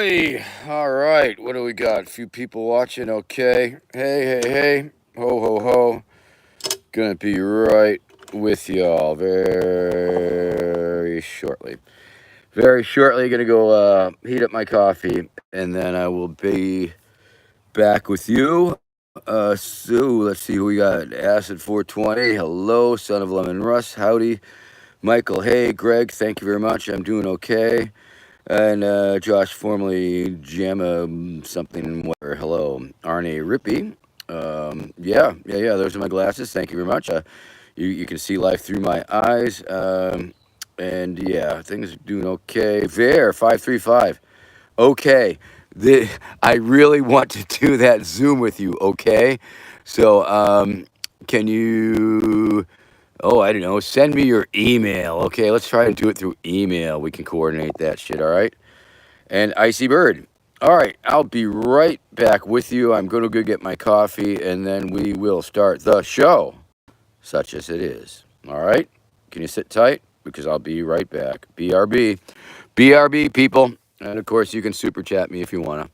Alrighty. All right. What do we got? A few people watching. Okay. Hey. Ho, ho, ho. Gonna be right with y'all very shortly. Very shortly. Gonna go heat up my coffee, and then I will be back with you. So let's see who we got. Acid 420. Hello, son of Lemon Russ. Howdy. Michael. Hey, Greg. Thank you very much. I'm doing okay. And Josh, formerly Jamma something, whatever. Hello, Arnie Rippy. Yeah. Those are my glasses. Thank you very much. You can see life through my eyes. And yeah, things are doing okay. There, 535. Okay. I really want to do that Zoom with you. Okay. So, can you? Oh, I don't know. Send me your email. Okay, let's try to do it through email. We can coordinate that shit. All right. And Icy Bird. All right, I'll be right back with you. I'm going to go get my coffee, and then we will start the show, such as it is. All right? Can you sit tight? Because I'll be right back. BRB. BRB, people. And, of course, you can super chat me if you want to.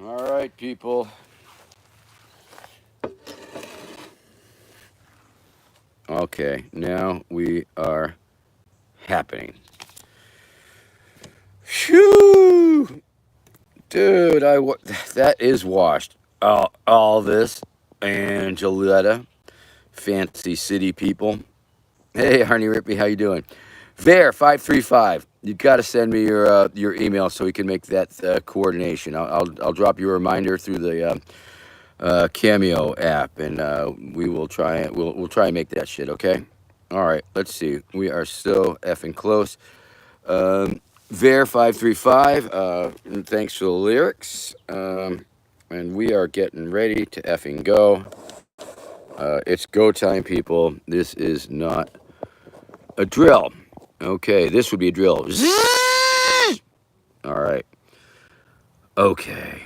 All right, people. Okay, now we are happening. Shoo! Dude, that is washed. All this. Angeletta. Fancy city people. Hey, Arnie Rippy, how you doing? There, 535. You got to send me your email so we can make that coordination. I'll drop you a reminder through the Cameo app, and we will try it. We'll try and make that shit. Okay. All right. Let's see. We are so effing close. Ver535, thanks for the lyrics. And we are getting ready to effing go. It's go time, people. This is not a drill. Okay, this would be a drill. All right. Okay.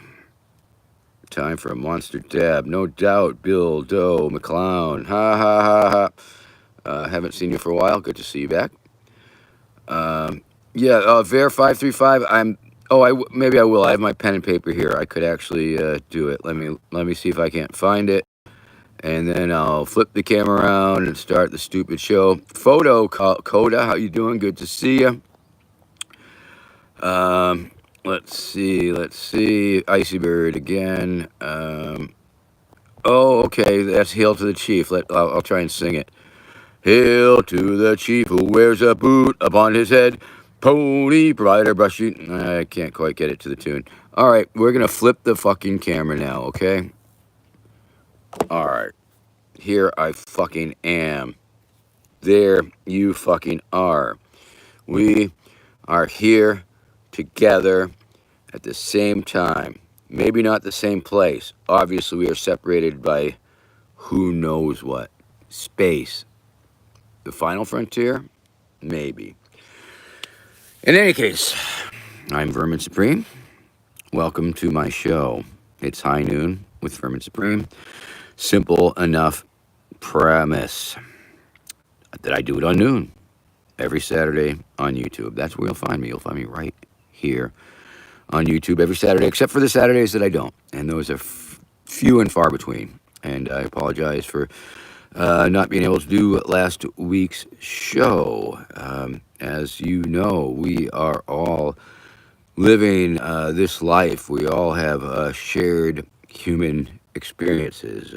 Time for a monster dab. No doubt, Bill Doe McClown. Ha ha ha ha. Haven't seen you for a while. Good to see you back. Yeah, Ver535. Maybe I will. I have my pen and paper here. I could actually do it. Let me see if I can't find it, and then I'll flip the camera around and start the stupid show. Coda, how you doing? Good to see you. Let's see. Icy Bird again. Okay, that's Hail to the Chief. I'll try and sing it. Hail to the chief who wears a boot upon his head. Pony provider brushing. I can't quite get it to the tune. All right, we're going to flip the fucking camera now, okay? All right. Here I fucking am. There you fucking are. We are here together at the same time. Maybe not the same place. Obviously, we are separated by who knows what. Space. The final frontier? Maybe. In any case, I'm Vermin Supreme. Welcome to my show. It's High Noon with Vermin Supreme. Simple enough premise that I do it on noon every Saturday on YouTube. That's where you'll find me. You'll find me right here on YouTube every Saturday, except for the Saturdays that I don't. And those are few and far between. And I apologize for not being able to do last week's show. As you know, we are all living this life. We all have shared human experiences.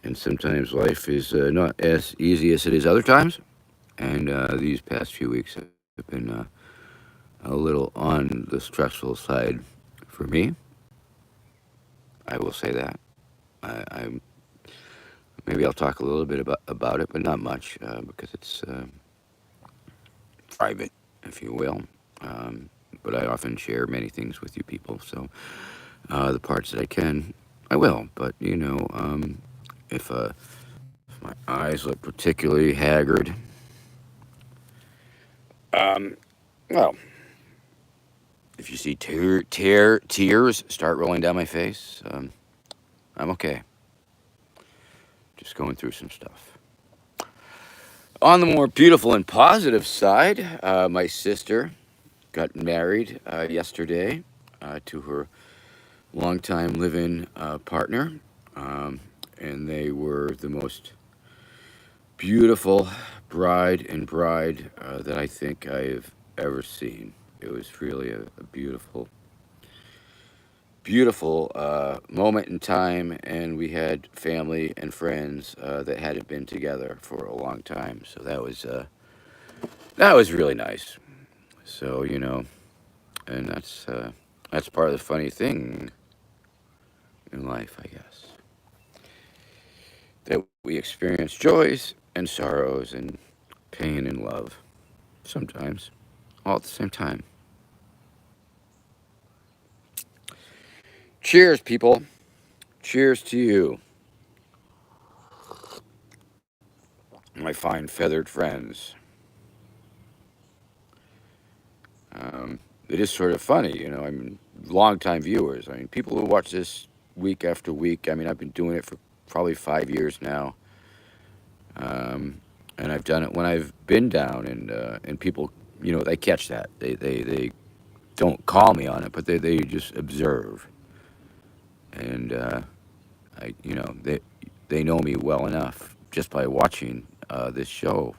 And sometimes life is not as easy as it is other times. And these past few weeks have been a little on the stressful side for me. I will say that. I'm maybe I'll talk a little bit about it, but not much because it's private, if you will. But I often share many things with you people, so the parts that I can, I will. But you know, if my eyes look particularly haggard, well, if you see tears start rolling down my face, I'm okay. Just going through some stuff. On the more beautiful and positive side, my sister got married yesterday to her longtime living partner, and they were the most beautiful bride that I think I've ever seen. It was really a beautiful moment in time, and we had family and friends that hadn't been together for a long time, so that was really nice. So you know, and that's part of the funny thing in life, I guess, that we experience joys and sorrows and pain and love sometimes all at the same time. Cheers, people. Cheers to you, my fine feathered friends. It is sort of funny, you know. I mean, long-time viewers. I mean, people who watch this week after week. I mean, I've been doing it for probably 5 years now, and I've done it when I've been down, and people, you know, they catch that. They don't call me on it, but they just observe, and you know, they know me well enough just by watching this show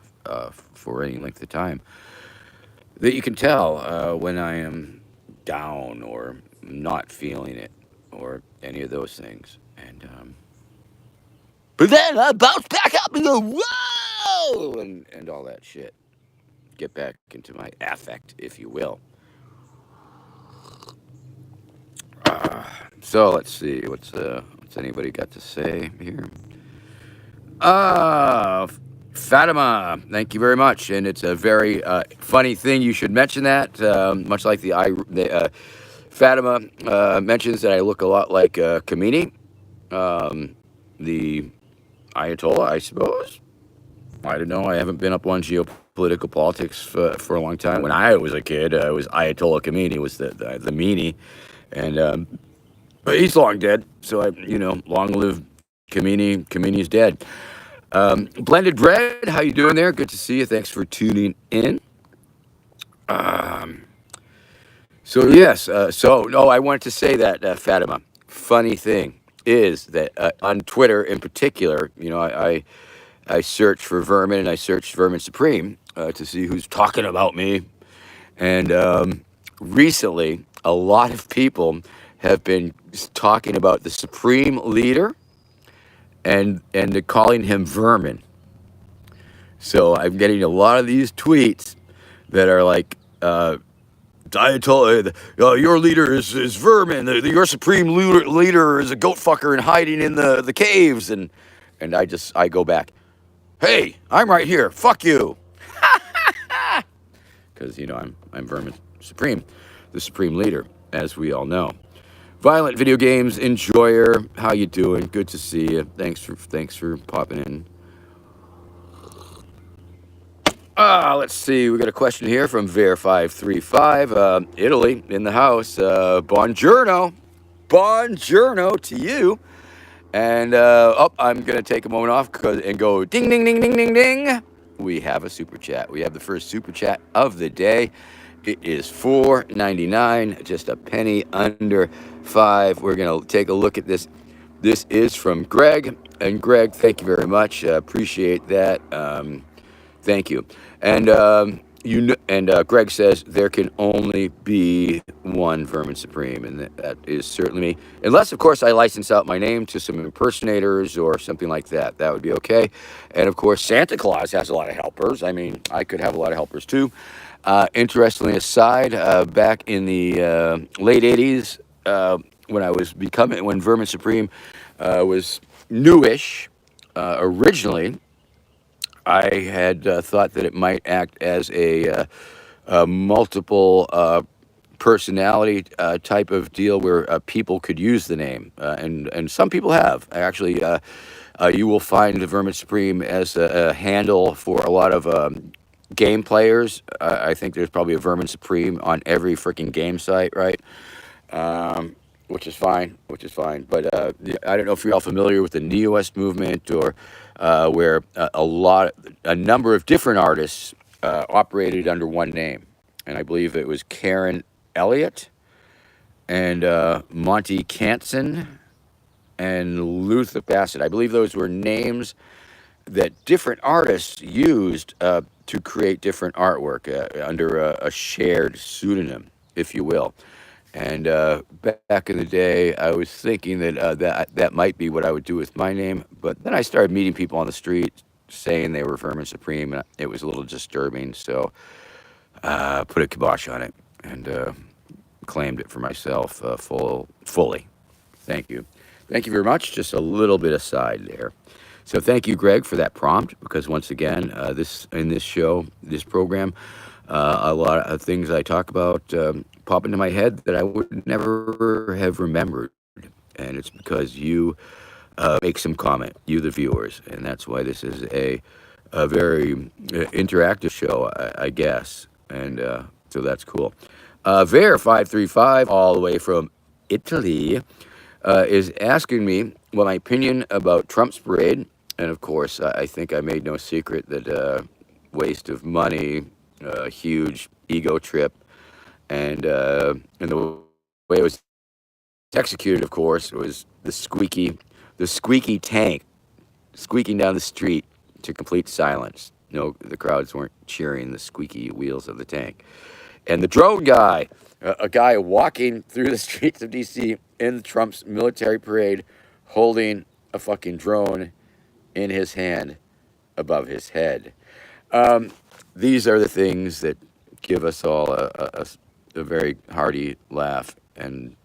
for any length of time that you can tell when I am down or not feeling it or any of those things. And but then I bounce back up and go, whoa, and all that shit. Get back into my affect, if you will. So let's see, what's anybody got to say here? Fatima, thank you very much. And it's a very funny thing. You should mention that. Much like Fatima mentions that I look a lot like Kamini, the Ayatollah, I suppose. I don't know. I haven't been up on geopolitical politics for a long time. When I was a kid, it was Ayatollah Khomeini was the meanie, and but he's long dead. So long live Khomeini. Khomeini's dead. Blended Red, how you doing there? Good to see you. Thanks for tuning in. Um, so yes, no, I wanted to say that Fatima. Funny thing is that on Twitter in particular, I search for Vermin and I search Vermin Supreme to see who's talking about me. And recently, a lot of people have been talking about the Supreme Leader and they're calling him Vermin. So I'm getting a lot of these tweets that are like, Ayatollah, your leader is Vermin. Your supreme leader is a goat fucker and hiding in the caves. And I go back, hey, I'm right here. Fuck you. Because I'm Vermin Supreme, the supreme leader, as we all know. Violent Video Games Enjoyer, how you doing? Good to see you. Thanks for popping in. Let's see. We got a question here from Ver535. Italy in the house. Buongiorno. Buongiorno to you. And I'm going to take a moment off and go ding, ding, ding, ding, ding, ding. We have a super chat. We have the first super chat of the day. It is $4.99, just a penny under $5. We're going to take a look at this. This is from Greg. And Greg, thank you very much. Appreciate that. Thank you. And Greg says there can only be one Vermin Supreme, and that is certainly me. Unless, of course, I license out my name to some impersonators or something like that. That would be okay. And, of course, Santa Claus has a lot of helpers. I mean, I could have a lot of helpers, too. Interestingly aside, back in the late 80s, when Vermin Supreme was newish, originally, I had thought that it might act as a multiple personality type of deal where people could use the name, and some people have. Actually, you will find the Vermin Supreme as a handle for a lot of game players. I think there's probably a Vermin Supreme on every freaking game site, right? Which is fine. But I don't know if you're all familiar with the Neo-West movement or where a number of different artists operated under one name. And I believe it was Karen Elliott and Monty Canson and Luther Bassett. I believe those were names that different artists used to create different artwork under a shared pseudonym, if you will. And back in the day, I was thinking that might be what I would do with my name. But then I started meeting people on the street saying they were Vermin Supreme, and it was a little disturbing. So put a kibosh on it and claimed it for myself fully. Thank you. Thank you very much. Just a little bit aside there. So thank you, Greg, for that prompt, because once again, this program, a lot of things I talk about pop into my head that I would never have remembered. And it's because you make some comment, you the viewers. And that's why this is a very interactive show, I guess. And so that's cool. Ver535, all the way from Italy, is asking me what my opinion about Trump's parade. And of course, I think I made no secret that waste of money, huge ego trip, and the way it was executed, of course, was the squeaky tank squeaking down the street to complete silence. No, the crowds weren't cheering the squeaky wheels of the tank. And the drone guy, a guy walking through the streets of D.C. in Trump's military parade, holding a fucking drone in his hand above his head. These are the things that give us all a very hearty laugh and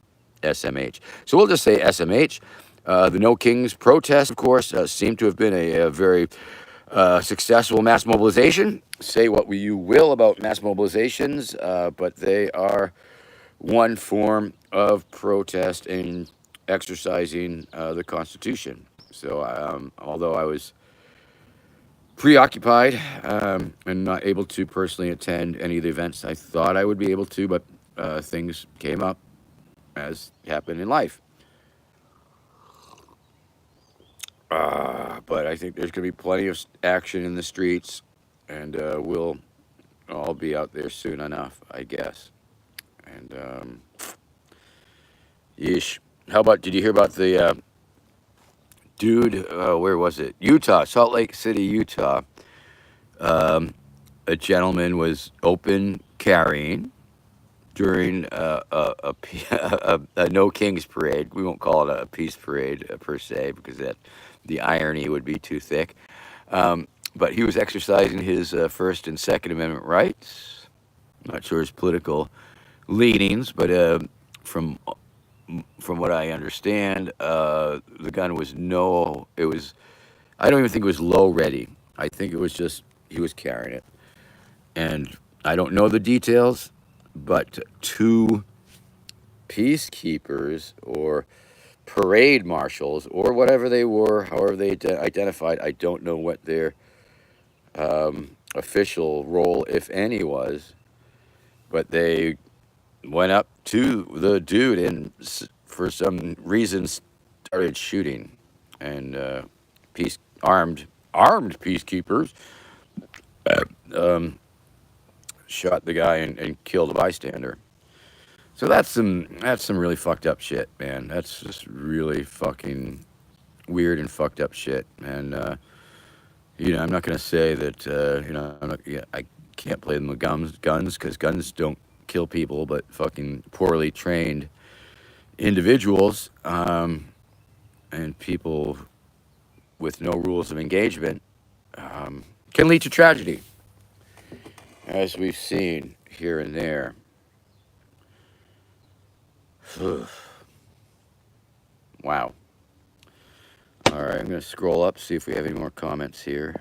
SMH. So we'll just say SMH. The No Kings protest, of course, seemed to have been a very successful mass mobilization. Say what you will about mass mobilizations, but they are one form of protest and exercising the Constitution. So, although I was preoccupied and not able to personally attend any of the events I thought I would be able to, but things came up as happened in life. But I think there's going to be plenty of action in the streets, and we'll all be out there soon enough, I guess. And yeesh. How about, did you hear about the dude, where was it? Utah, Salt Lake City, Utah. A gentleman was open carrying during a No Kings parade. We won't call it a peace parade per se, because the irony would be too thick. But he was exercising his First and Second Amendment rights. I'm not sure his political leanings, but from what I understand, the gun was I don't even think it was low ready. I think it was just he was carrying it. And I don't know the details, but two peacekeepers or parade marshals or whatever they were, however they identified, I don't know what their official role, if any, was, but they went up to the dude and for some reason started shooting, and armed peacekeepers shot the guy and killed a bystander. So that's some really fucked up shit, man. That's just really fucking weird and fucked up shit. And I'm not gonna say that I can't play them with guns because guns don't kill people, but fucking poorly trained individuals and people with no rules of engagement can lead to tragedy, as we've seen here and there. Wow. All right, I'm going to scroll up, see if we have any more comments here.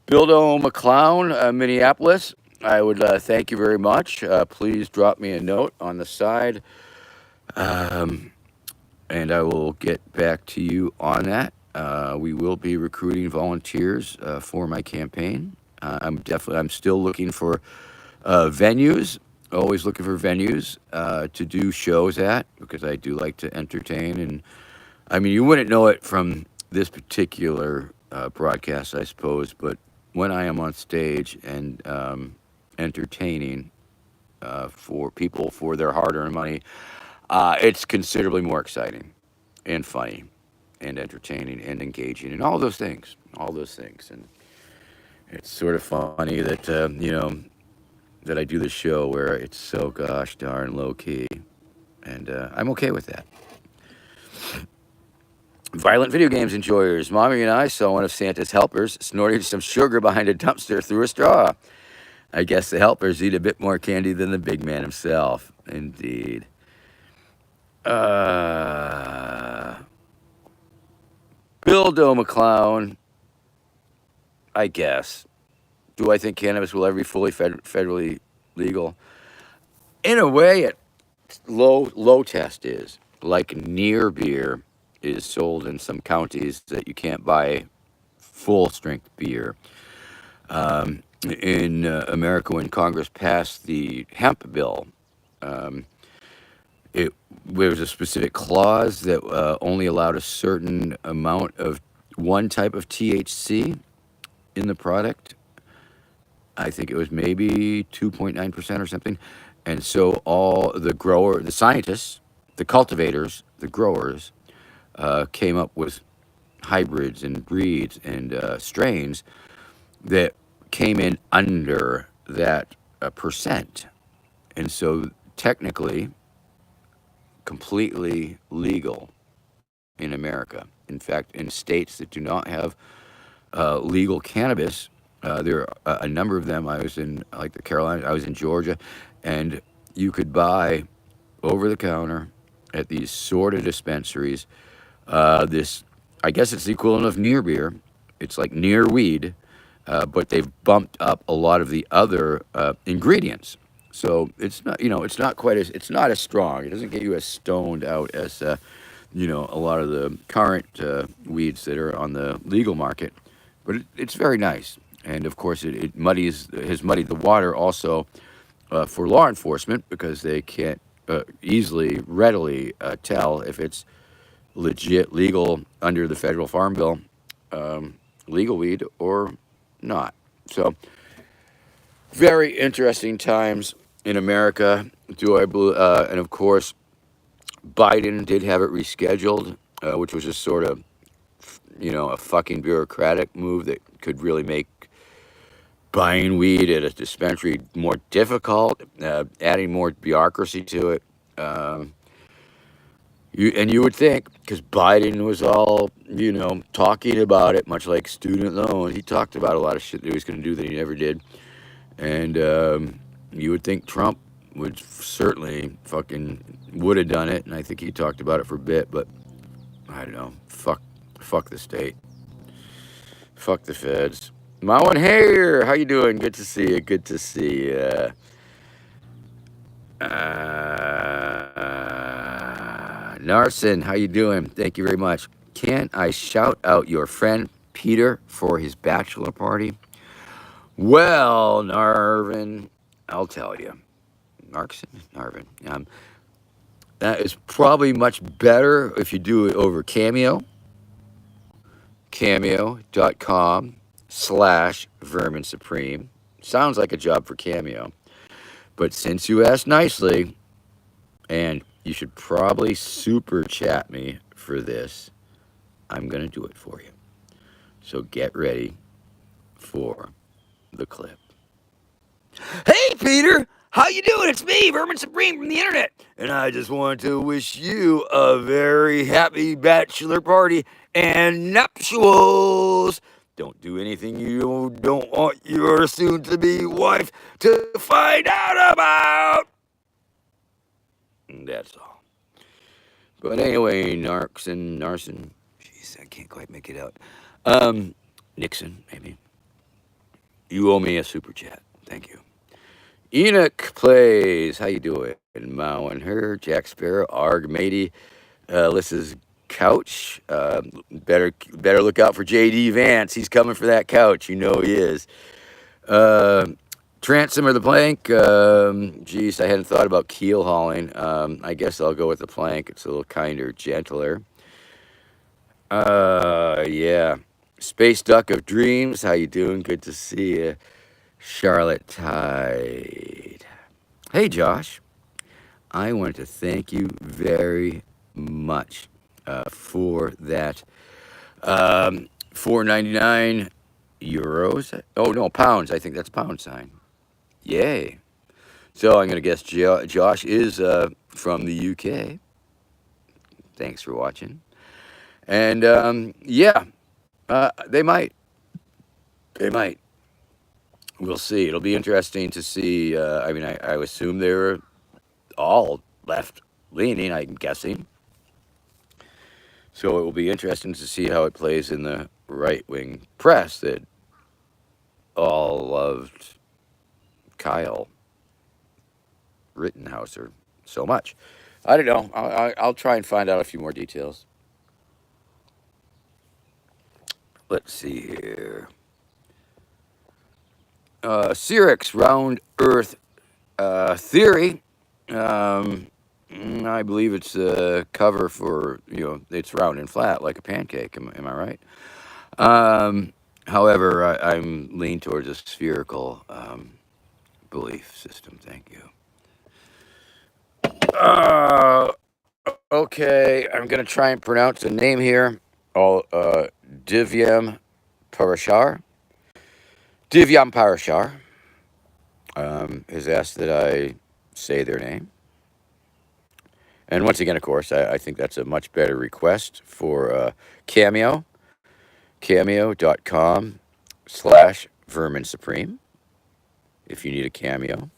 Bildo McClown, Minneapolis, I would thank you very much. Please drop me a note on the side, and I will get back to you on that. We will be recruiting volunteers for my campaign. I'm still looking for venues. Always looking for venues to do shows at, because I do like to entertain. And I mean, you wouldn't know it from this particular broadcast, I suppose, but when I am on stage and entertaining for people for their hard-earned money, it's considerably more exciting and funny and entertaining and engaging and all those things. And it's sort of funny that that I do the show where it's so gosh darn low key, and I'm okay with that. Violent video games enjoyers, Mommy and I saw one of Santa's helpers snorting some sugar behind a dumpster through a straw. I guess the helpers eat a bit more candy than the big man himself. Indeed. Bildo McClown, I guess. Do I think cannabis will ever be fully federally legal? In a way, low test is. Like near beer is sold in some counties that you can't buy full strength beer. In America, when Congress passed the hemp bill, there was a specific clause that only allowed a certain amount of one type of THC in the product. I think it was maybe 2.9% or something. And so all the scientists, the cultivators, the growers, came up with hybrids and breeds and strains that came in under that percent. And so technically, completely legal in America. In fact, in states that do not have legal cannabis, there are a number of them. I was in like the Carolinas, I was in Georgia, and you could buy over the counter at these sort of dispensaries this I guess it's the equivalent of near beer. It's like near weed, but they've bumped up a lot of the other ingredients. So it's not, it's not quite as, it's not as strong. It doesn't get you as stoned out as, a lot of the current weeds that are on the legal market. But it's very nice. And of course, it has muddied the water also for law enforcement because they can't readily tell if it's legit legal under the federal farm bill, legal weed or not. So very interesting times in America. Do I believe? And of course, Biden did have it rescheduled, which was just sort of a fucking bureaucratic move that could really make buying weed at a dispensary more difficult, adding more bureaucracy to it. You would think, because Biden was all, talking about it, much like student loans. He talked about a lot of shit that he was going to do that he never did. And you would think Trump would certainly would have done it. And I think he talked about it for a bit, but I don't know. Fuck the state. Fuck the feds. Mowen Hair, how you doing? Good to see you. Good to see you. Narson, how you doing? Thank you very much. Can I shout out your friend Peter for his bachelor party? Well, Narvin, I'll tell you. Narvin. That is probably much better if you do it over Cameo. Cameo.com/Vermin Supreme. Sounds like a job for Cameo. But since you asked nicely, and you should probably super chat me for this, I'm going to do it for you. So get ready for the clip. Hey, Peter! How you doing? It's me, Vermin Supreme from the internet. And I just wanted to wish you a very happy bachelor party and nuptials. Don't do anything you don't want your soon-to-be wife to find out about. That's all. But anyway, Narson. Jeez, I can't quite make it out. Nixon, maybe. You owe me a super chat. Thank you. Enoch Plays. How you doing? Mao and her, Jack Sparrow, Arg Matey, Alyssa's couch. Better look out for JD Vance. He's coming for that couch. You know he is. Transom or the plank. Geez, I hadn't thought about keel hauling. I guess I'll go with the plank. It's a little kinder, gentler. Yeah. Space Duck of Dreams. How you doing? Good to see you. Charlotte Tide. Hey, Josh. I want to thank you very much for that €4.99. Oh, no, pounds. I think that's pound sign. Yay. So I'm going to guess Josh is from the UK. Thanks for watching. And, yeah, they might. We'll see. It'll be interesting to see. I assume they were all left-leaning, I'm guessing. So it will be interesting to see how it plays in the right-wing press that all loved Kyle Rittenhouser so much. I don't know. I'll try and find out a few more details. Let's see here. Cyrix, Round Earth Theory. I believe it's a cover for, it's round and flat like a pancake. Am I right? However, I'm lean towards a spherical belief system. Thank you. Okay, I'm going to try and pronounce the name here. Divyam Parashar. Divyam Parashar has asked that I say their name. And once again, of course, I think that's a much better request for Cameo. Cameo.com/Vermin Supreme. If you need a cameo.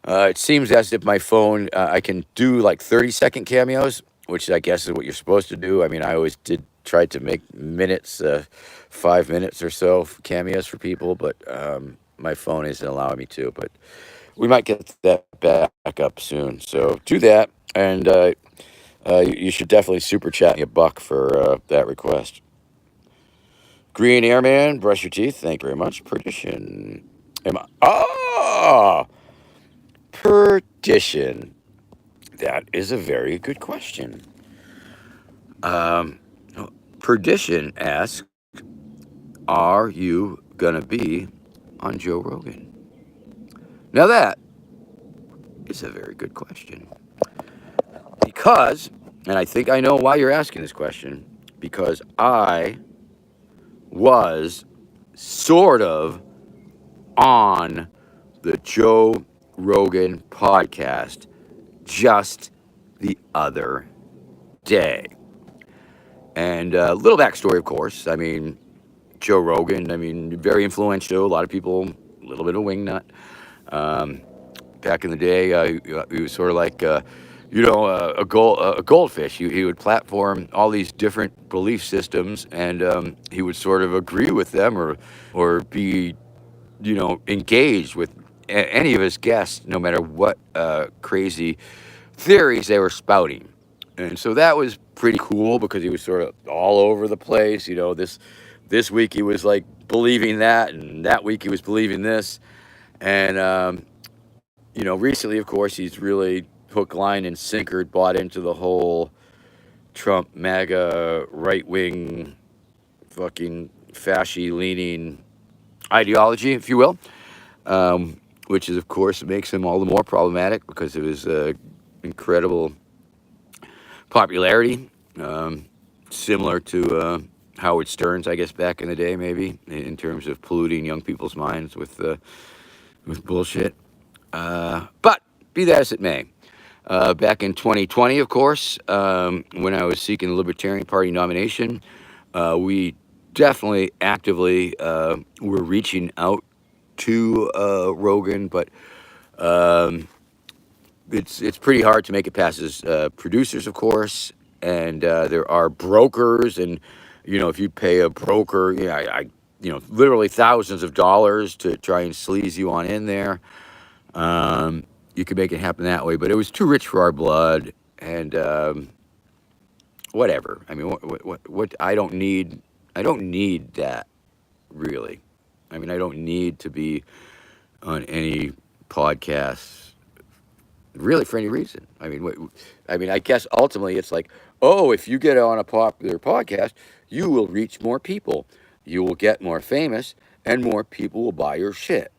It seems as if my phone, I can do like 30-second cameos, which I guess is what you're supposed to do. I mean, I always did tried to make minutes, 5 minutes or so cameos for people, but my phone isn't allowing me to. But we might get that back up soon. So do that, and you should definitely super chat me $1 for that request. Green Airman, brush your teeth. Thank you very much. Perdition. Am I? Oh, perdition. That is a very good question. Um, Perdition asks, "Are you gonna be on Joe Rogan?" Now that is a very good question because, and I think I know why you're asking this question, because I was sort of on the Joe Rogan podcast just the other day. And a little backstory, of course. I mean, Joe Rogan, I mean, very influential. A lot of people, a little bit of wingnut. Um, Back in the day, he was sort of like, a goldfish. He would platform all these different belief systems, and he would sort of agree with them or be, engaged with any of his guests, no matter what crazy theories they were spouting. And so that was pretty cool because he was sort of all over the place. This week he was like believing that, and that week he was believing this. And recently, of course, he's really hook, line, and sinker bought into the whole Trump MAGA right wing fucking fasci leaning ideology, if you will, which is, of course, makes him all the more problematic because of his incredible popularity, similar to Howard Stern's, I guess, back in the day, maybe in terms of polluting young people's minds with bullshit. But be that as it may, back in 2020, of course, when I was seeking the Libertarian Party nomination, we definitely actively were reaching out to Rogan, but it's pretty hard to make it past his producers, of course, and there are brokers, and if you pay a broker, literally thousands of dollars to try and sleaze you on in there, you could make it happen that way. But it was too rich for our blood, and whatever. I mean, what I don't need that really. I mean, I don't need to be on any podcast really for any reason. I guess ultimately it's like, oh, if you get on a popular podcast, you will reach more people, you will get more famous, and more people will buy your shit.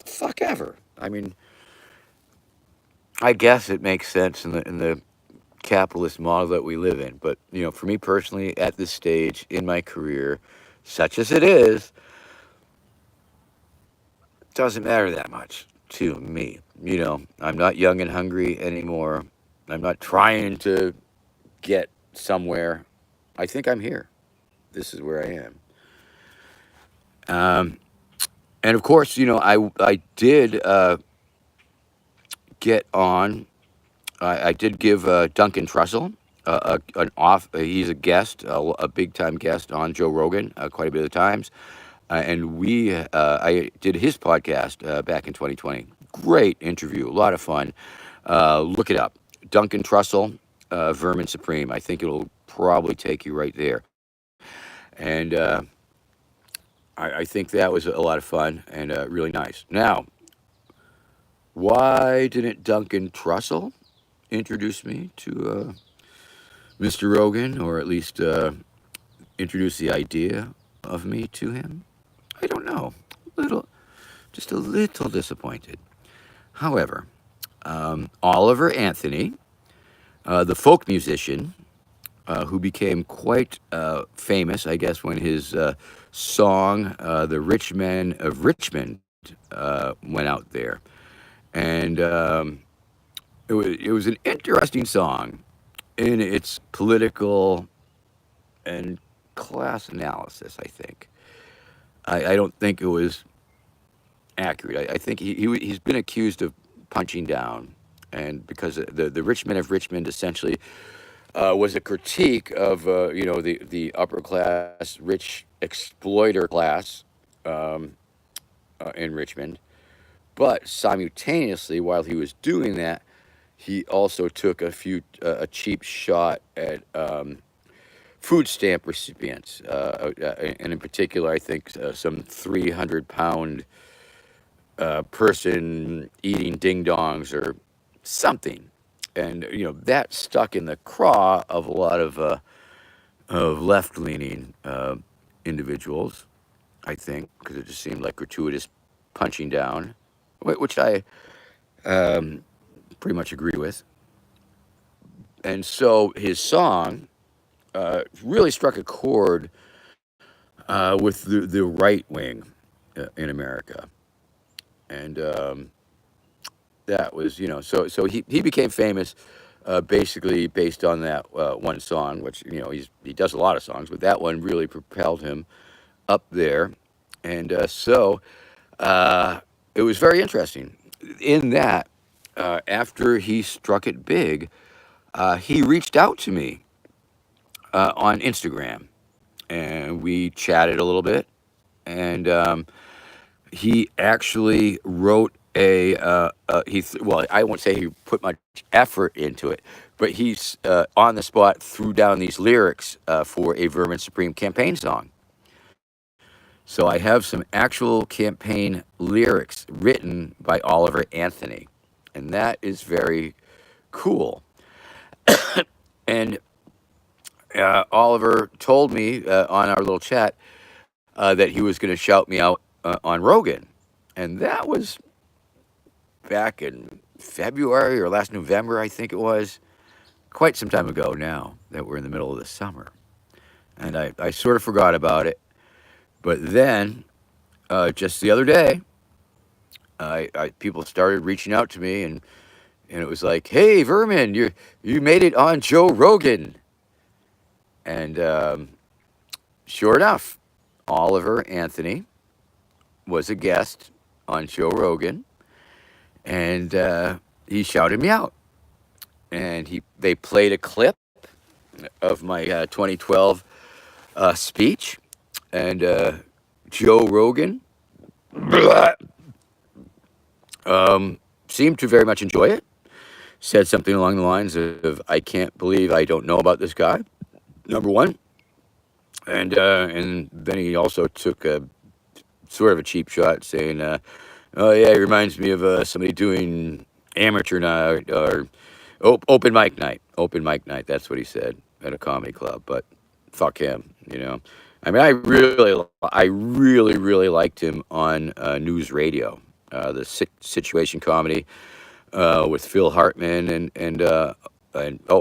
Fuck ever. I mean, I guess it makes sense in the capitalist model that we live in, but for me personally, at this stage in my career, such as it is, it doesn't matter that much to me. I'm not young and hungry anymore. I'm not trying to get somewhere. I think I'm here. This is where I am. And of course, I did get on. I did give Duncan Trussell an off. He's a guest, a big time guest on Joe Rogan, quite a bit of times. And I did his podcast back in 2020. Great interview, a lot of fun. Look it up, Duncan Trussell, Vermin Supreme. I think it'll probably take you right there. And I think that was a lot of fun and really nice. Now, why didn't Duncan Trussell introduce me to Mr. Rogan, or at least introduce the idea of me to him? I don't know. Just a little disappointed. However, Oliver Anthony, the folk musician, who became quite famous, I guess, when his song, The Rich Men of Richmond, went out there. And it was an interesting song in its political and class analysis, I think. I don't think it was accurate. I think he's been accused of punching down, and because the rich men of Richmond essentially was a critique of the upper class, rich exploiter class um, in Richmond. But simultaneously, while he was doing that, he also took a cheap shot at food stamp recipients, and in particular, I think some 300-pound person eating ding dongs or something, and that stuck in the craw of a lot of left leaning individuals. I think because it just seemed like gratuitous punching down, which I um, pretty much agree with. And so his song really struck a chord with the right wing in America, and that was so he became famous basically based on that one song, which he does a lot of songs, but that one really propelled him up there, and so it was very interesting in that after he struck it big, he reached out to me on Instagram, and we chatted a little bit, and he actually wrote well, I won't say he put much effort into it, but he's on the spot threw down these lyrics for a Vermin Supreme campaign song. So I have some actual campaign lyrics written by Oliver Anthony, and that is very cool. And Oliver told me on our little chat that he was going to shout me out on Rogan, and that was back in February or last November, I think it was, quite some time ago now that we're in the middle of the summer. And I sort of forgot about it. But then, just the other day, people started reaching out to me, and it was like, "Hey, Vermin, you made it on Joe Rogan." And sure enough, Oliver Anthony was a guest on Joe Rogan, and he shouted me out. And they played a clip of my 2012 speech, and Joe Rogan seemed to very much enjoy it. Said something along the lines of, "I can't believe I don't know about this guy, number one." And then he also took a sort of a cheap shot, saying, "Oh yeah, he reminds me of somebody doing amateur night or open mic night. Open mic night." That's what he said at a comedy club. But fuck him. I mean, I really liked him on news radio, the situation comedy with Phil Hartman and I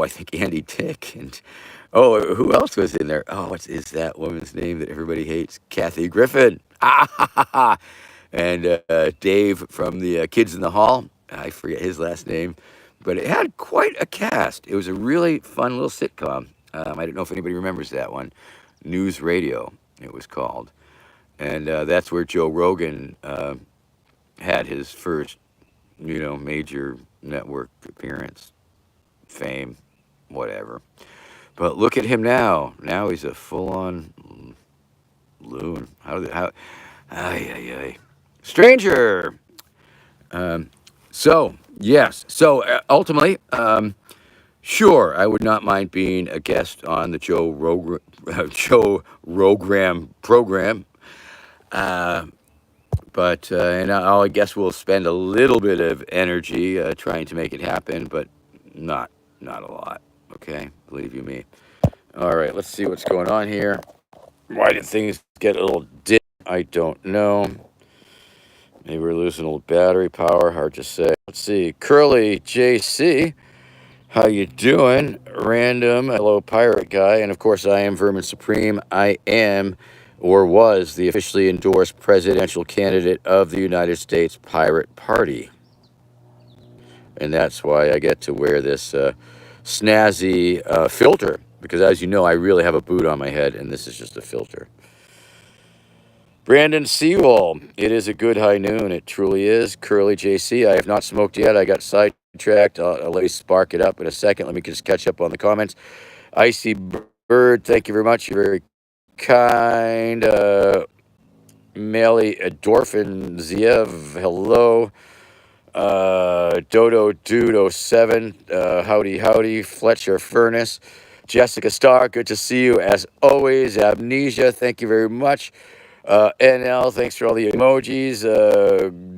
think Andy Dick and who else was in there? Oh, what is that woman's name that everybody hates? Kathy Griffin. And Dave from the Kids in the Hall. I forget his last name, but it had quite a cast. It was a really fun little sitcom. I don't know if anybody remembers that one. News Radio, it was called. And that's where Joe Rogan had his first, major network appearance, fame, whatever. But look at him now. Now he's a full-on loon. Ay. Stranger. So, yes. So, ultimately, sure, I would not mind being a guest on the Joe Rogan program. But I guess we'll spend a little bit of energy trying to make it happen, but not a lot. Okay, believe you me. All right, let's see what's going on here. Why did things get a little dim? I don't know. Maybe we're losing a little battery power. Hard to say. Let's see. Curly JC, how you doing? Random, hello, pirate guy, and of course I am Vermin Supreme. I am, or was, the officially endorsed presidential candidate of the United States Pirate Party, and that's why I get to wear this snazzy filter, because as you know, I really have a boot on my head, and this is just a filter. Brandon Sewell, it is a good high noon. It truly is. Curly JC, I have not smoked yet. I got sidetracked sidetracked. I'll let you spark it up in a second. Let me just catch up on the comments. Icy Bird, thank you very much. You're very kind. Melly Endorphin Ziev, hello. Dodo Dude 07, howdy, howdy. Fletcher Furnace. Jessica Starr, good to see you as always. Amnesia, thank you very much. NL, thanks for all the emojis.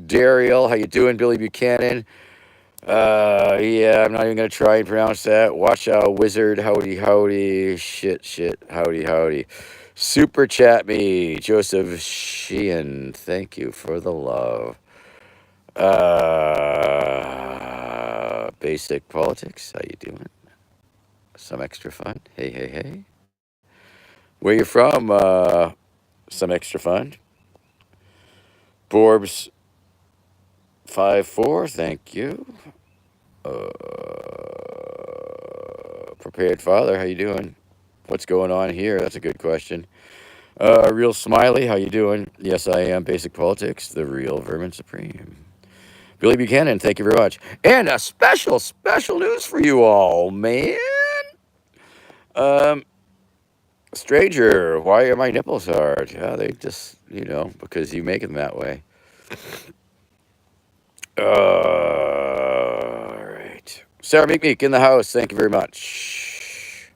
Dariel, how you doing? Billy Buchanan. Yeah, I'm not even gonna try and pronounce that. Watch out, wizard. Howdy, howdy. Shit. Howdy, howdy. Super chat me, Joseph Sheehan. Thank you for the love. Basic politics. How you doing? Some extra fun. Hey. Where you from? Some extra fun. Borbs 54. Thank you. Prepared Father, how you doing? What's going on here? That's a good question. Real Smiley, how you doing? Yes, I am. Basic Politics, the real Vermin Supreme. Billy Buchanan, thank you very much. And a special news for you all, man. Stranger, why are my nipples hard? Yeah, they just, because you make them that way. All right. Sarah Meek in the house, thank you very much.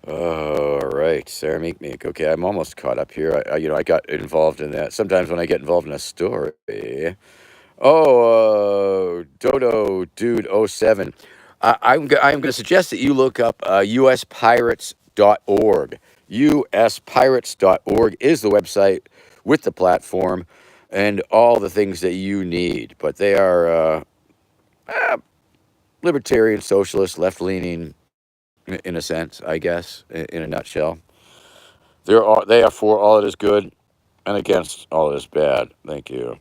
All right, Sarah Meek. Okay, I'm almost caught up here. I got involved in that. Sometimes when I get involved in a story. Oh, Dodo Dude 07. I'm going to suggest that you look up uspirates.org. uspirates.org is the website with the platform and all the things that you need. But they are libertarian, socialist, left-leaning, in a sense, I guess, in a nutshell. They are for all that is good and against all that is bad. Thank you.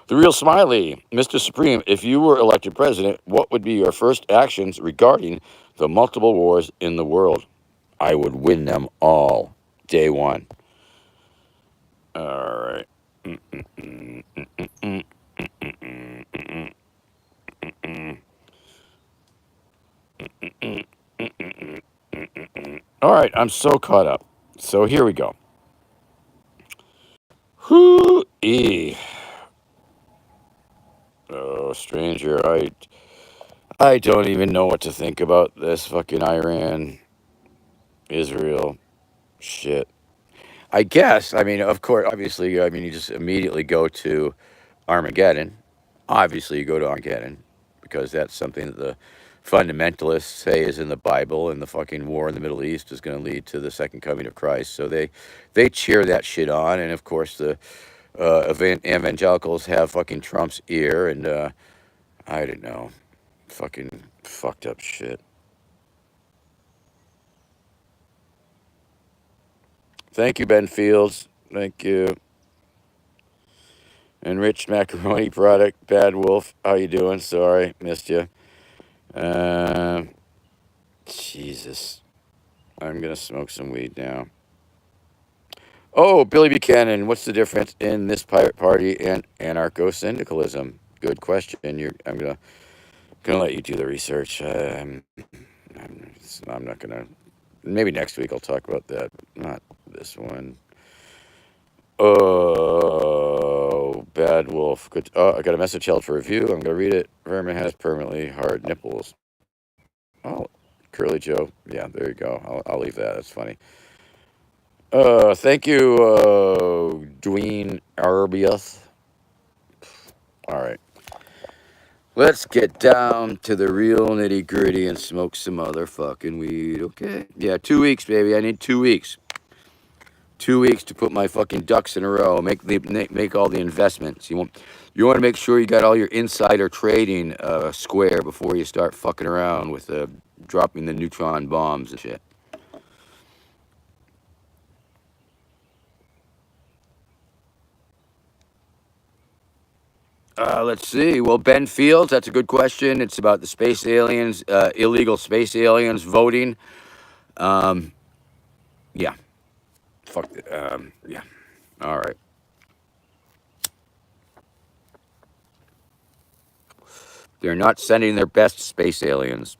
The Real Smiley, Mr. Supreme, if you were elected president, what would be your first actions regarding the multiple wars in the world? I would win them all. Day one. All right. All right, I'm so caught up. So here we go. Hoo-ee. Oh, stranger, I don't even know what to think about this fucking Iran, Israel shit. I guess, of course, obviously, you just immediately go to Armageddon. Obviously, you go to Armageddon because that's something that the fundamentalists say is in the Bible, and the fucking war in the Middle East is going to lead to the second coming of Christ. So they cheer that shit on, and of course, the evangelicals have fucking Trump's ear, and I don't know, fucking fucked up shit. Thank you, Ben Fields. Thank you. Enriched macaroni product, Bad Wolf. How you doing? Sorry, missed you. Jesus. I'm gonna smoke some weed now. Oh, Billy Buchanan. What's the difference in this pirate party and anarcho-syndicalism? Good question. I'm gonna let you do the research. I'm not gonna. Maybe next week I'll talk about that, but not this one. Oh, Bad Wolf. Good. Oh, I got a message held for review. I'm gonna read it. Vermin has permanently hard nipples. Oh, Curly Joe. Yeah, there you go. I'll leave that. That's funny. Thank you, Dwayne Arbius. All right. Let's get down to the real nitty gritty and smoke some motherfucking weed. Okay. Yeah, 2 weeks, baby. I need 2 weeks. 2 weeks to put my fucking ducks in a row. Make all the investments. You want to make sure you got all your insider trading square before you start fucking around with dropping the neutron bombs and shit. Let's see. Well, Ben Fields, that's a good question. It's about the space aliens, illegal space aliens voting. Yeah. Fuck. Yeah. All right. They're not sending their best space aliens.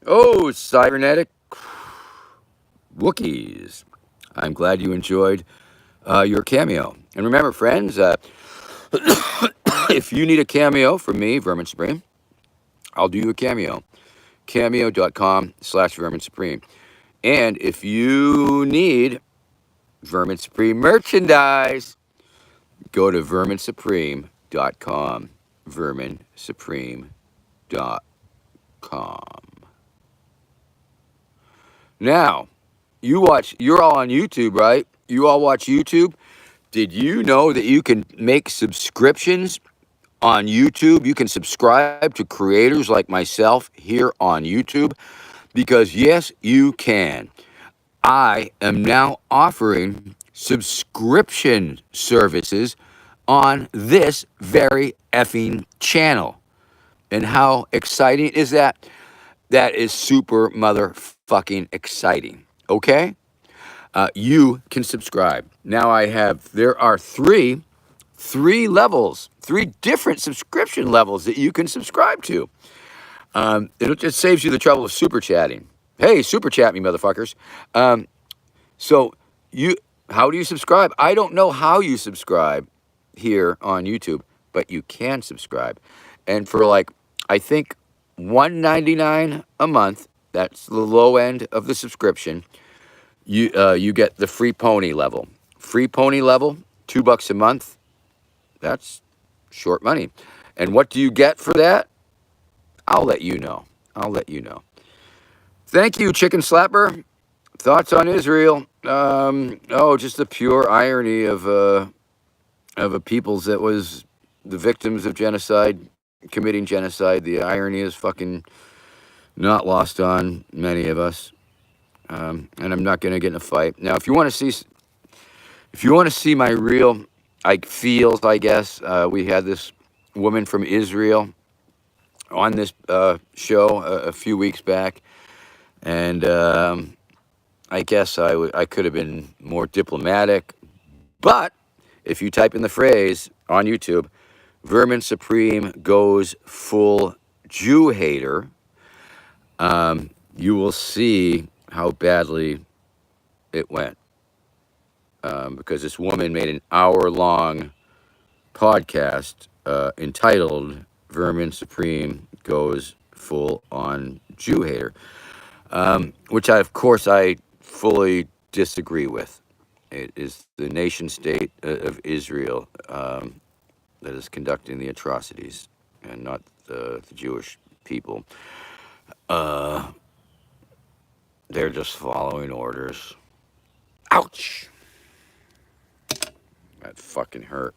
Oh, cybernetic Wookiees. I'm glad you enjoyed your cameo. And remember, friends, if you need a cameo from me, Vermin Supreme, I'll do you a cameo. Cameo.com/Vermin Supreme. And if you need Vermin Supreme merchandise, go to verminsupreme.com. Verminsupreme.com. Now, you're all on YouTube, right? You all watch YouTube. Did you know that you can make subscriptions on YouTube? You can subscribe to creators like myself here on YouTube because, yes, you can. I am now offering subscription services on this very effing channel. And how exciting is that? That is super motherfucking exciting. Okay? You can subscribe. Now there are three levels, three different subscription levels that you can subscribe to. It just saves you the trouble of super chatting. Hey, super chat me, motherfuckers. So how do you subscribe? I don't know how you subscribe here on YouTube, but you can subscribe. And for I think $1.99 a month, that's the low end of the subscription. You get the free pony level. Free pony level, $2 a month. That's short money. And what do you get for that? I'll let you know. Thank you, Chicken Slapper. Thoughts on Israel? Just the pure irony of a peoples that was the victims of genocide, committing genocide. The irony is fucking not lost on many of us. And I'm not going to get in a fight. Now, if you want to see my real feels, I guess, we had this woman from Israel on this show a few weeks back, and I guess I could have been more diplomatic, but if you type in the phrase on YouTube, Vermin Supreme goes full Jew hater, you will see how badly it went. Because this woman made an hour-long podcast entitled Vermin Supreme Goes Full on Jew Hater, which of course I fully disagree with. It is the nation state of Israel that is conducting the atrocities and not the Jewish people. They're just following orders. Ouch! That fucking hurt.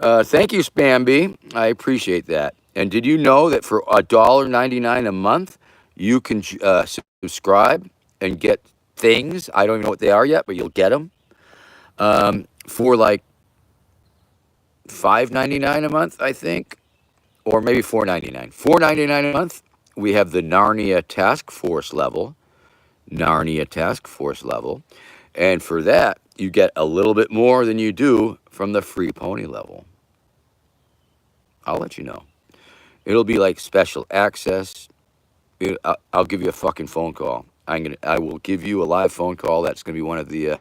Thank you, Spamby. I appreciate that. And did you know that for $1.99 a month, you can subscribe and get things? I don't even know what they are yet, but you'll get them for $5.99 a month, I think, or maybe $4.99. $4.99 a month. We have the Narnia Task Force level. And for that, you get a little bit more than you do from the free pony level. I'll let you know. It'll be like special access. I'll give you a fucking phone call. I will give you a live phone call. That's gonna be one of the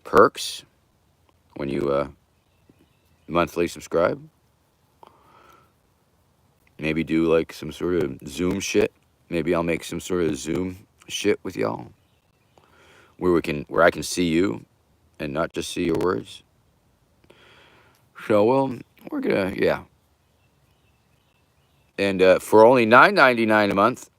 perks when you monthly subscribe. Maybe do like some sort of Zoom shit. Maybe I'll make some sort of Zoom shit with y'all, where I can see you and not just see your words. So we're gonna, yeah. And for only $9.99 a month,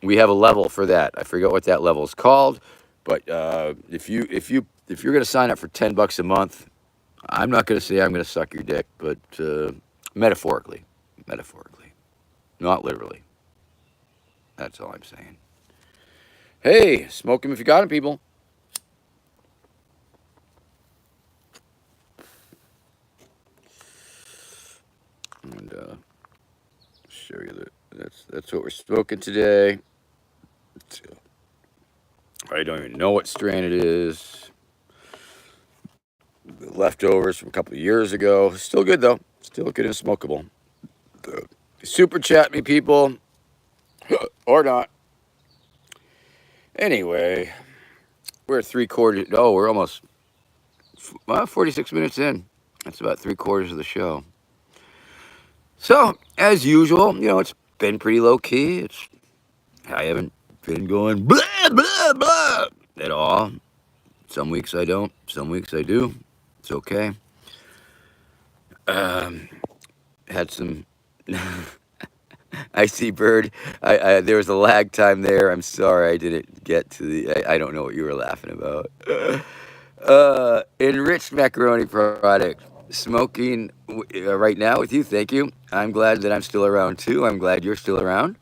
we have a level for that. I forget what that level is called, but if you're gonna sign up for $10 a month, I'm not gonna say I'm gonna suck your dick, but metaphorically, not literally. That's all I'm saying. Hey, smoke 'em if you got 'em, people. And show you that's what we're smoking today. I don't even know what strain it is. Leftovers from a couple of years ago. Still good though. Still good and smokable. Super chat me, people. Or not. Anyway, we're 3/4. Oh, we're almost 46 minutes in. That's about 3/4 of the show. So, as usual, it's been pretty low key. I haven't been going blah, blah, blah at all. Some weeks I don't. Some weeks I do. It's okay. Had some... I see, Bird. There was a lag time there. I'm sorry I didn't get to the... I don't know what you were laughing about. Enriched macaroni product. Smoking right now with you. Thank you. I'm glad that I'm still around, too. I'm glad you're still around.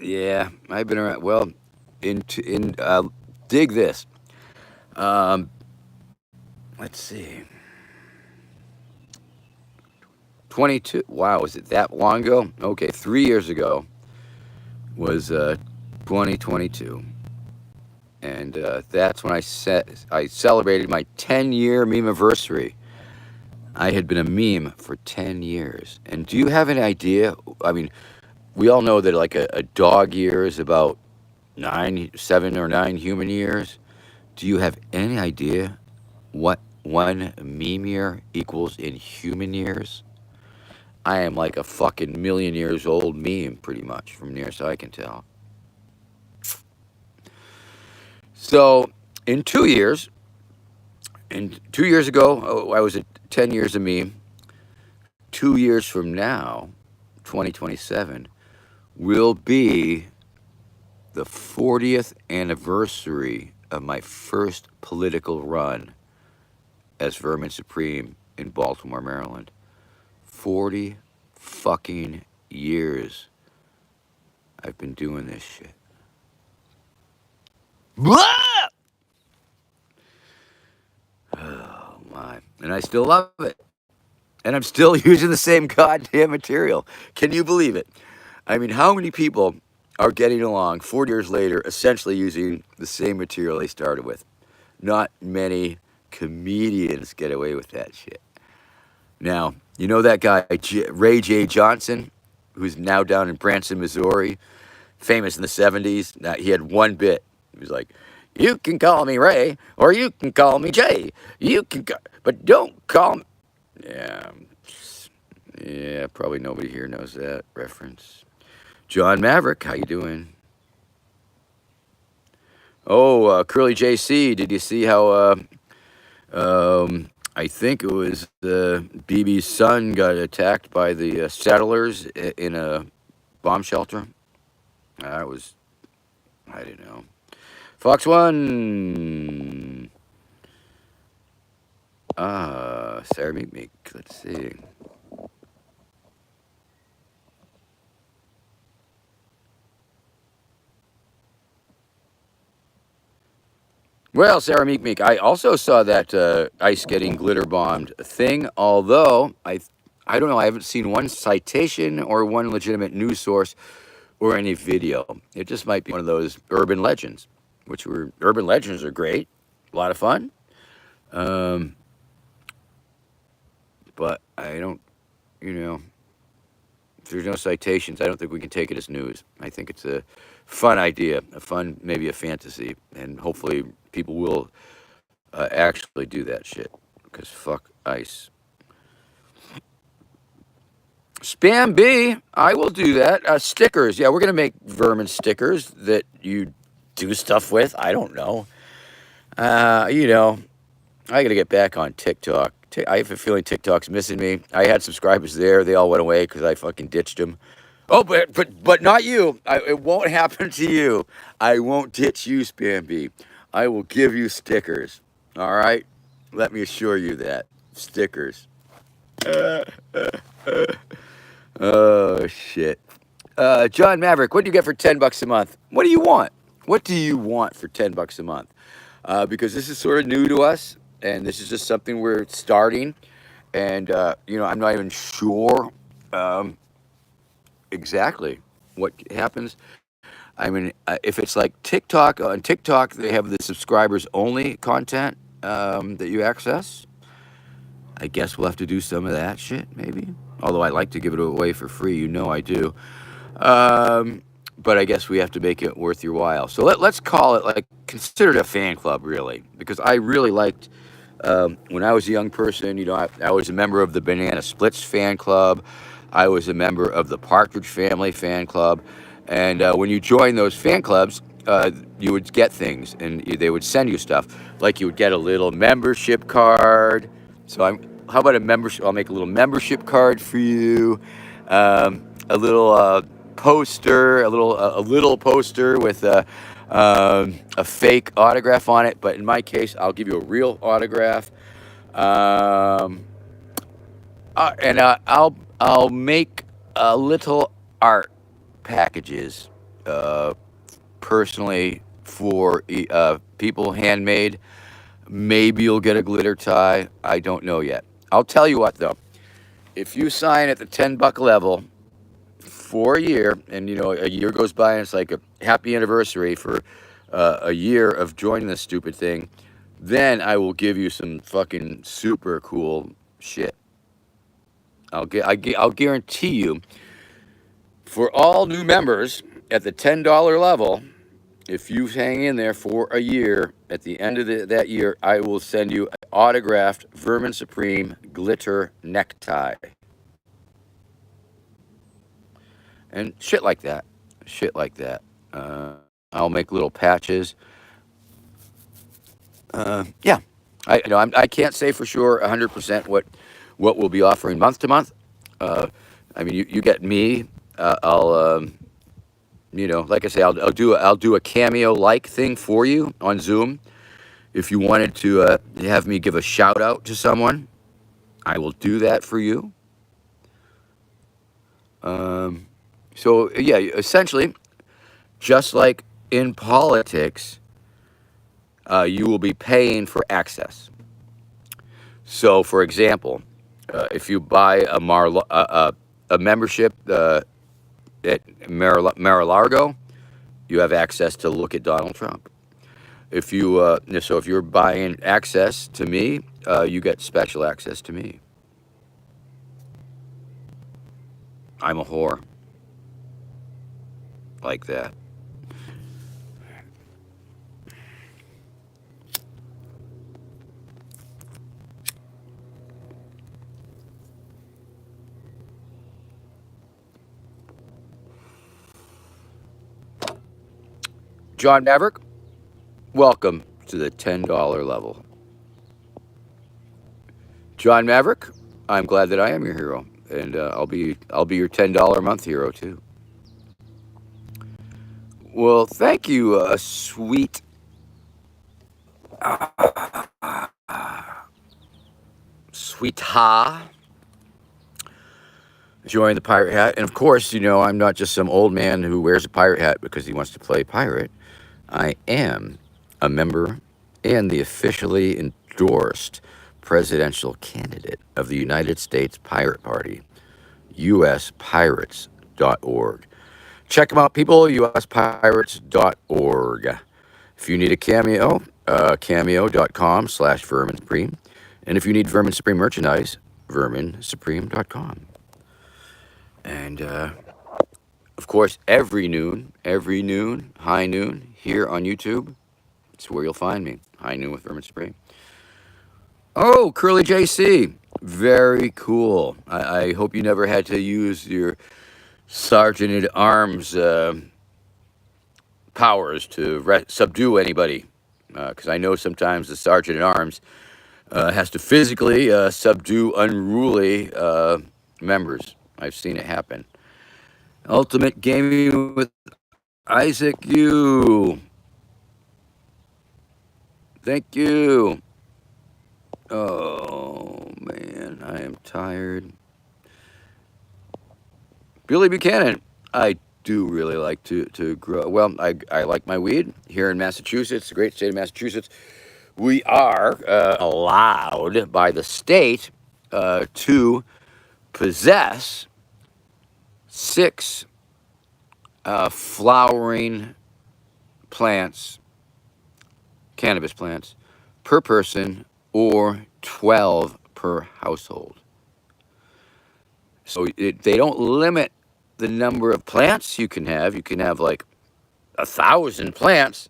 Yeah, I've been around. Well, dig this. Let's see. 22. Wow, is it that long ago? Okay, 3 years ago was 2022, and that's when I celebrated my 10-year meme-iversary. I had been a meme for 10 years, and do you have an idea? I mean, we all know that like a dog year is about 7 or 9 human years. Do you have any idea what one meme year equals in human years? I am like a fucking million years old meme, pretty much, from near as I can tell. So, in 2 years, and 2 years ago, I was at 10 years of meme. 2 years from now, 2027, will be the 40th anniversary of my first political run as Vermin Supreme in Baltimore, Maryland. 40 fucking years I've been doing this shit. Blah! Oh my. And I still love it. And I'm still using the same goddamn material. Can you believe it? I mean, how many people are getting along 40 years later essentially using the same material they started with? Not many comedians get away with that shit. Now, you know that guy, Ray J. Johnson, who's now down in Branson, Missouri, famous in the 70s. Now, he had one bit. He was like, you can call me Ray, or you can call me Jay. But don't call me... Yeah, probably nobody here knows that reference. John Maverick, how you doing? Oh, Curly JC, did you see how... I think it was BB's son got attacked by the settlers in a bomb shelter. I didn't know. Fox 1. Sarah Meek. Let's see. Well, Sarah Meek. I also saw that ICE getting glitter bombed thing, although I don't know, I haven't seen one citation or one legitimate news source or any video. It just might be one of those urban legends, urban legends are great, a lot of fun. But I don't, if there's no citations, I don't think we can take it as news. I think it's a fun idea, maybe a fantasy, and hopefully people will actually do that shit, because fuck ICE. Spam B, I will do that. Stickers, yeah, we're going to make Vermin stickers that you do stuff with. I don't know. I got to get back on TikTok. I have a feeling TikTok's missing me. I had subscribers there. They all went away because I fucking ditched them. Oh, but not you. It won't happen to you. I won't ditch you, Spam B. I will give you stickers. All right? Let me assure you that. Stickers. Oh, shit. John Maverick, what do you get for $10 a month? What do you want? What do you want for $10 a month? Because this is sort of new to us, and this is just something we're starting. And, I'm not even sure exactly what happens. I mean, if it's like TikTok, on TikTok, they have the subscribers only content that you access. I guess we'll have to do some of that shit, maybe. Although I like to give it away for free, you know I do. Um, but I guess we have to make it worth your while. So let's call it, like, consider it a fan club, really, because I really liked when I was a young person. You know, I was a member of the Banana Splits fan club. I was a member of the Partridge Family fan club, and when you join those fan clubs, you would get things, and they would send you stuff. Like you would get a little membership card. So how about a membership? I'll make a little membership card for you. A little poster, a little poster with a fake autograph on it. But in my case, I'll give you a real autograph. And I'll make little art packages, personally for people, handmade. Maybe you'll get a glitter tie. I don't know yet. I'll tell you what, though. If you sign at the $10 level for a year, and you know a year goes by, and it's like a happy anniversary for a year of joining this stupid thing, then I will give you some fucking super cool shit. I'll guarantee you, for all new members at the $10 level, if you hang in there for a year, at the end of that year, I will send you an autographed Vermin Supreme glitter necktie. And shit like that. Shit like that. I'll make little patches. Yeah. I can't say for sure 100% what we'll be offering month to month. I mean, you get me. I'll like I say, I'll do a cameo like thing for you on Zoom. If you wanted to have me give a shout out to someone, I will do that for you. So yeah, essentially, just like in politics, you will be paying for access. So, for example, if you buy a membership at Mar-a-Lago, you have access to look at Donald Trump. If you're buying access to me, you get special access to me. I'm a whore. Like that. John Maverick, welcome to the $10 level. John Maverick, I'm glad that I am your hero, and I'll be your $10 a month hero too. Well, thank you, sweet. Sweet ha. Join the pirate hat. And of course, I'm not just some old man who wears a pirate hat because he wants to play pirate. I am a member and the officially endorsed presidential candidate of the United States Pirate Party, uspirates.org. Check them out, people, uspirates.org. If you need a cameo, cameo.com/Vermin Supreme. And if you need Vermin Supreme merchandise, verminsupreme.com. And, of course, every noon, high noon, here on YouTube, it's where you'll find me. High noon with Vermin Supreme. Oh, Curly JC. Very cool. I hope you never had to use your Sergeant at Arms powers to subdue anybody. Because I know sometimes the Sergeant at Arms has to physically subdue unruly members. I've seen it happen. Ultimate Gaming with Isaac U. Thank you. Oh, man, I am tired. Billy Buchanan, I do really like to grow. Well, I like my weed here in Massachusetts, the great state of Massachusetts. We are allowed by the state to possess 6 flowering plants, cannabis plants, per person or 12 per household. So they don't limit the number of plants you can have. You can have like 1,000 plants,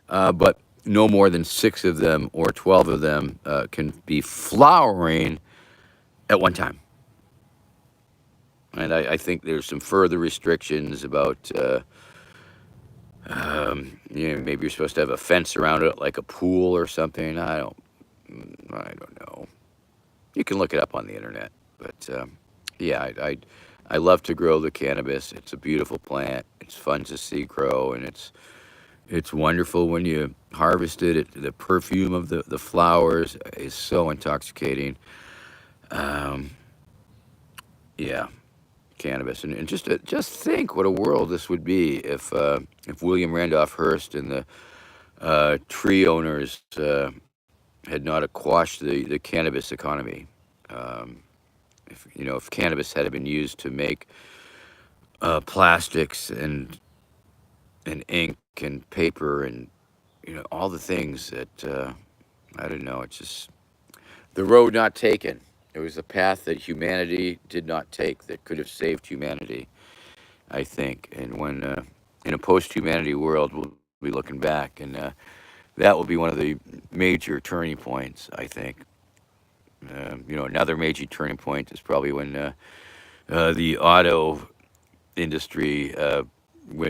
but no more than 6 of them or 12 of them can be flowering at one time. And I think there's some further restrictions about, maybe you're supposed to have a fence around it, like a pool or something. I don't know. You can look it up on the internet. But yeah, I love to grow the cannabis. It's a beautiful plant. It's fun to see grow, and it's wonderful when you harvest it. The perfume of the flowers is so intoxicating. Um, yeah, cannabis, and just think what a world this would be if William Randolph Hearst and the tree owners had not quashed the cannabis economy. Um, if cannabis had been used to make plastics and ink and paper and all the things that I don't know. It's just the road not taken. It was a path that humanity did not take that could have saved humanity, I think. And when in a post-humanity world, we'll be looking back, and that will be one of the major turning points, I think. Another major turning point is probably when the auto industry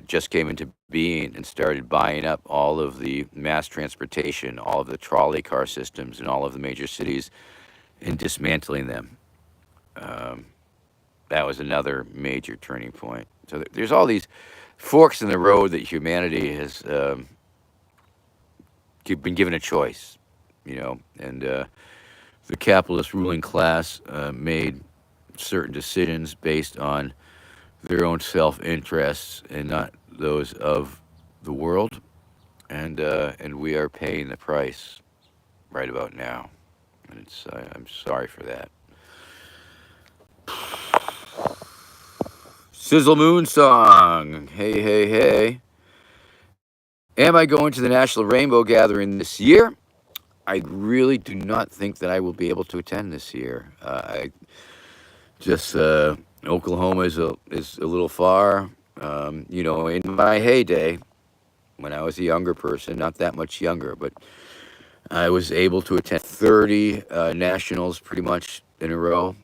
just came into being and started buying up all of the mass transportation, all of the trolley car systems in all of the major cities and dismantling them. Um, that was another major turning point. So there's all these forks in the road that humanity has been given a choice, and the capitalist ruling class made certain decisions based on their own self-interests and not those of the world, and we are paying the price right about now, and I'm sorry for that. Sizzle Moon Song, hey hey hey. Am I going to the National Rainbow Gathering this year? I really do not think that I will be able to attend this year. I just Oklahoma is a little far. In my heyday, when I was a younger person, not that much younger, but I was able to attend 30 nationals pretty much in a row.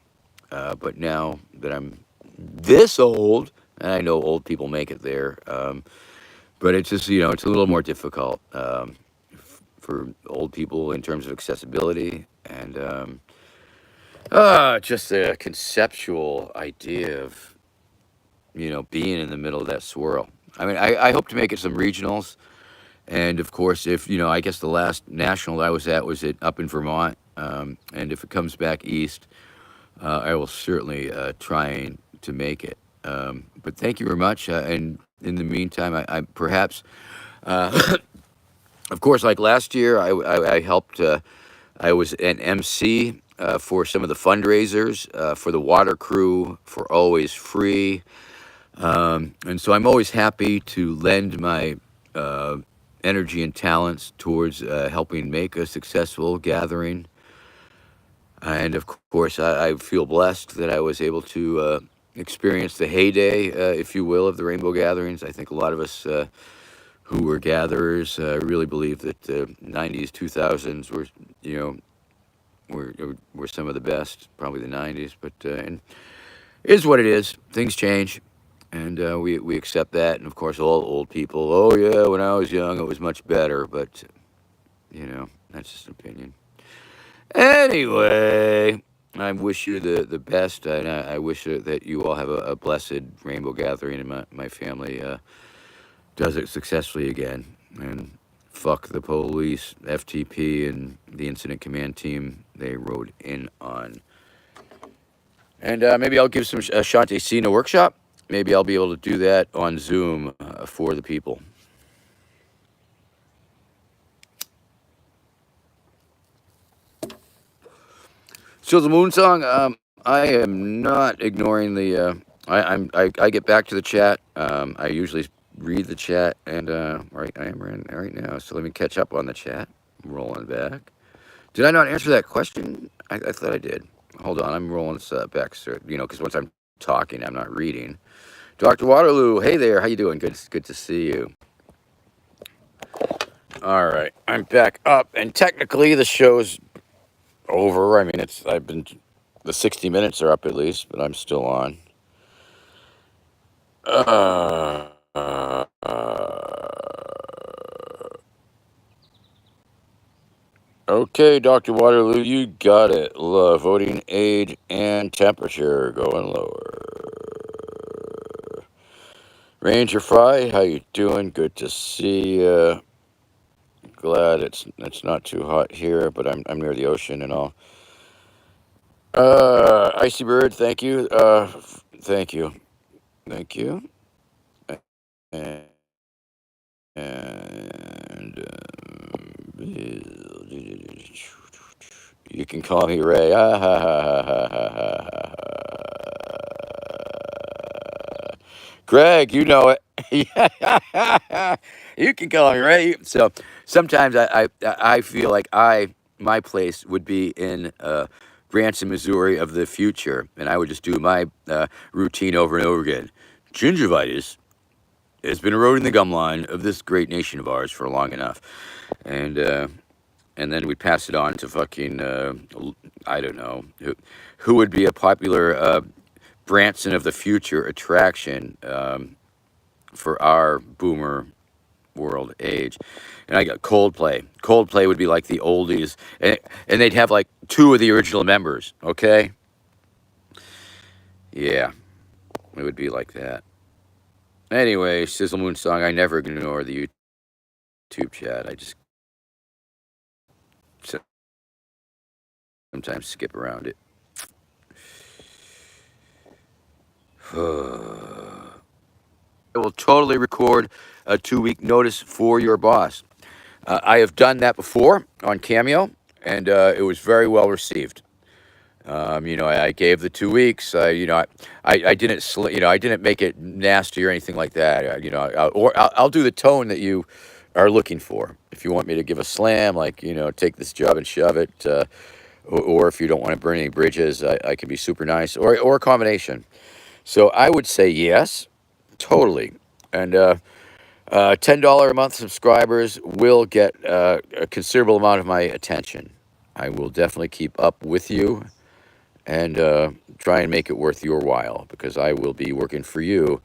But now that I'm this old, and I know old people make it there, but it's just, it's a little more difficult for old people in terms of accessibility and just a conceptual idea of, being in the middle of that swirl. I mean, I hope to make it some regionals. And of course, if, I guess the last national I was at was up in Vermont. And if it comes back east, I will certainly try to make it. But thank you very much. And in the meantime, I perhaps, of course, like last year, I helped, I was an MC for some of the fundraisers for the water crew for Always Free. And so I'm always happy to lend my energy and talents towards helping make a successful gathering. And of course, I feel blessed that I was able to experience the heyday, if you will, of the Rainbow Gatherings. I think a lot of us who were gatherers really believe that the 90s, 2000s were, were some of the best, probably the 90s. But and it is what it is. Things change. And we accept that. And of course, all old people, oh, yeah, when I was young, it was much better. But, that's just an opinion. Anyway, I wish you the best. And I wish that you all have a blessed rainbow gathering and my family does it successfully again. And fuck the police, FTP, and the incident command team they rode in on. And maybe I'll give some Shante Cena workshop. Maybe I'll be able to do that on Zoom for the people. So the Moon Song, I am not ignoring the I get back to the chat. I usually read the chat, and right, I am right now. So let me catch up on the chat. I'm rolling back. Did I not answer that question? I thought I did. Hold on, I'm rolling this back, sir. Because once I'm talking, I'm not reading. Dr. Waterloo, hey there, how you doing? Good to see you. All right, I'm back up, and technically the show's over. I mean, the 60 minutes are up at least, but I'm still on. Okay, Dr. Waterloo, you got it. Voting age and temperature going lower. Ranger Fry, how you doing? Good to see you. Glad it's not too hot here, but I'm near the ocean and all. Icy Bird, thank you. Thank you. And you can call me Ray. Greg, you know it. You can call me Ray. So sometimes I feel like my place would be in Branson, Missouri of the future, and I would just do my routine over and over again. Gingivitis has been eroding the gum line of this great nation of ours for long enough, and then we'd pass it on to fucking I don't know who would be a popular Branson of the future attraction for our boomer world age. And I got Coldplay. Coldplay would be like the oldies, and they'd have like two of the original members. Okay, yeah, it would be like that. Anyway, Sizzle Moon song. I never ignore the YouTube chat. I just sometimes skip around it. I will totally record a 2-week notice for your boss. I have done that before on Cameo, and it was very well received. I gave the 2 weeks. I didn't, I didn't make it nasty or anything like that. I'll do the tone that you are looking for. If you want me to give a slam, like take this job and shove it, or if you don't want to burn any bridges, I can be super nice, or a combination. So I would say yes, totally. And $10 a month subscribers will get a considerable amount of my attention. I will definitely keep up with you and try and make it worth your while, because I will be working for you